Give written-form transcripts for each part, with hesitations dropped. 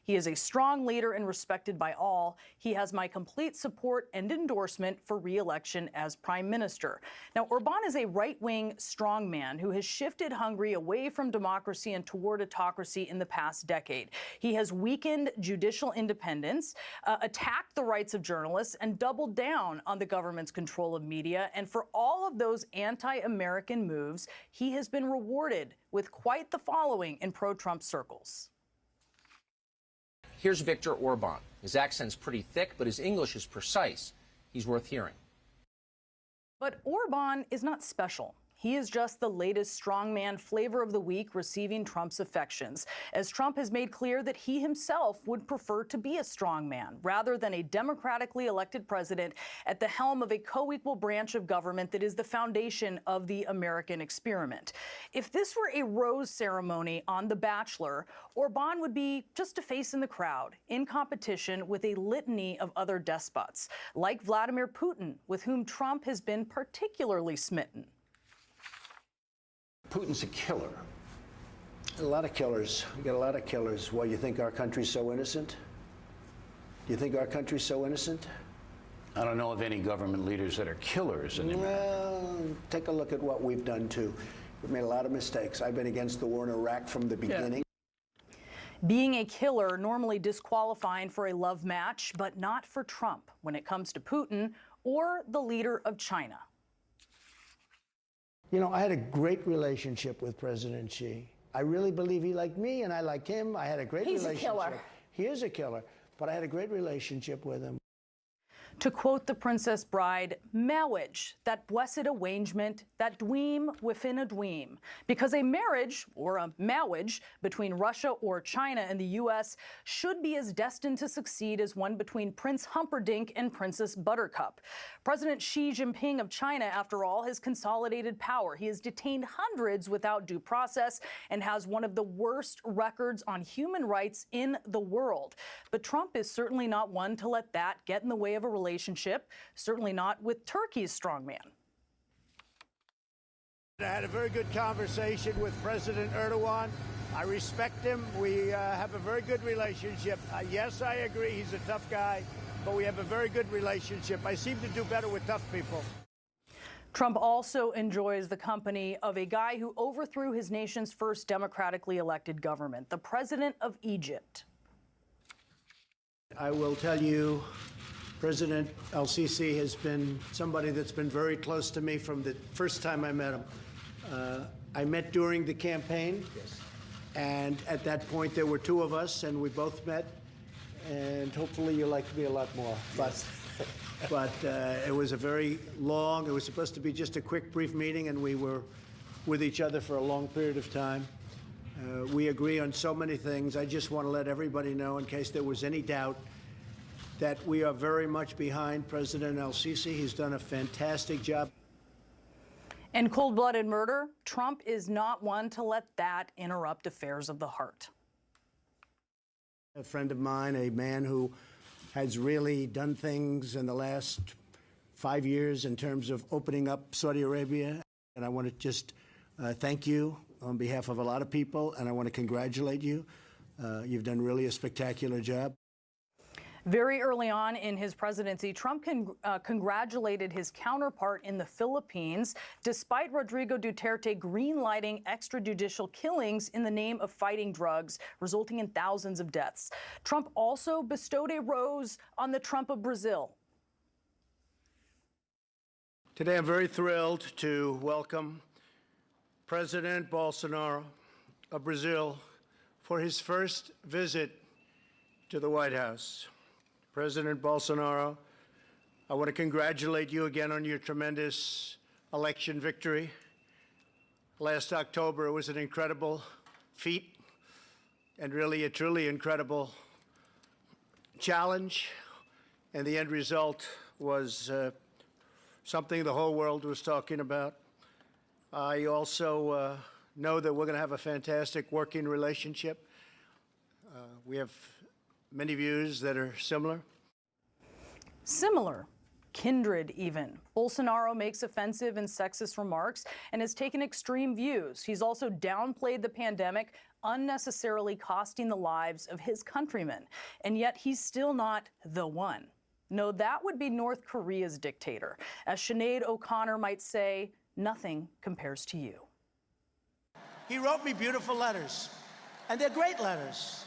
He is a strong leader and respected by all. He has my complete support and endorsement for re-election as prime minister. Now, Orban is a right-wing strongman who has shifted Hungary away from democracy and toward autocracy in the past decade. He has weakened judicial independence, attacked the rights of journalists, and doubled down on the government's control of media. And for all of those anti-American moves, he has been rewarded with quite the following in pro-Trump circles. Here's Victor Orban. His accent's pretty thick, but his English is precise. He's worth hearing. But Orban is not special. He is just the latest strongman flavor of the week, receiving Trump's affections, as Trump has made clear that he himself would prefer to be a strongman rather than a democratically elected president at the helm of a co-equal branch of government that is the foundation of the American experiment. If this were a rose ceremony on The Bachelor, Orban would be just a face in the crowd, in competition with a litany of other despots, like Vladimir Putin, with whom Trump has been particularly smitten. Putin's a killer. A lot of killers. We got a lot of killers. Why, you think our country's so innocent? Do you think our country's so innocent? I don't know of any government leaders that are killers in America. Well, take a look at what we've done, too. We've made a lot of mistakes. I've been against the war in Iraq from the beginning. Being a killer normally disqualifying for a love match, but not for Trump when it comes to Putin or the leader of China. You know, I had a great relationship with President Xi. I really believe he liked me, and I liked him. I had a great relationship. He's a killer. He is a killer, but I had a great relationship with him. To quote the Princess Bride, marriage, that blessed arrangement, that dweem within a dweem. Because a marriage, or a marriage, between Russia or China and the U.S. should be as destined to succeed as one between Prince Humperdinck and Princess Buttercup. President Xi Jinping of China, after all, has consolidated power. He has detained hundreds without due process and has one of the worst records on human rights in the world. But Trump is certainly not one to let that get in the way of a relationship, certainly not with Turkey's strongman. I had a very good conversation with President Erdogan. I respect him. We have a very good relationship. Yes, I agree, he's a tough guy, but we have a very good relationship. I seem to do better with tough people. Trump also enjoys the company of a guy who overthrew his nation's first democratically elected government, the president of Egypt. I will tell you, President El-Sisi has been somebody that's been very close to me from the first time I met him. I met during the campaign, and at that point there were two of us, and we both met, and hopefully you liked me a lot more. But it was a very long, it was supposed to be just a quick, brief meeting, and we were with each other for a long period of time. We agree on so many things. I just want to let everybody know, in case there was any doubt, that we are very much behind President El-Sisi. He's done a fantastic job. In cold-blooded murder, Trump is not one to let that interrupt affairs of the heart. A friend of mine, a man who has really done things in the last 5 years in terms of opening up Saudi Arabia. And I want to just thank you on behalf of a lot of people, and I want to congratulate you. You've done really a spectacular job. Very early on in his presidency, Trump congratulated his counterpart in the Philippines, despite Rodrigo Duterte greenlighting extrajudicial killings in the name of fighting drugs, resulting in thousands of deaths. Trump also bestowed a rose on the Trump of Brazil. Today, I'm very thrilled to welcome President Bolsonaro of Brazil for his first visit to the White House. President Bolsonaro, I want to congratulate you again on your tremendous election victory. Last October, it was an incredible feat and really a truly incredible challenge. And the end result was something the whole world was talking about. I also know that we're going to have a fantastic working relationship. We have many views that are similar. Similar, kindred even. Bolsonaro makes offensive and sexist remarks and has taken extreme views. He's also downplayed the pandemic, unnecessarily costing the lives of his countrymen. And yet he's still not the one. No, that would be North Korea's dictator. As Sinead O'Connor might say, nothing compares to you. He wrote me beautiful letters, and they're great letters.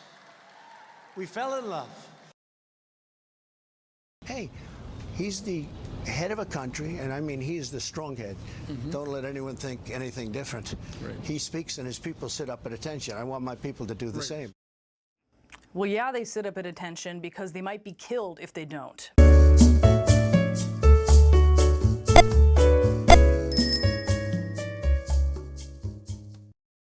We fell in love. Hey, he's the head of a country, and I mean, he's the strong head. Don't let anyone think anything different. Right. He speaks, and his people sit up at attention. I want my people to do the same. Well, yeah, they sit up at attention because they might be killed if they don't.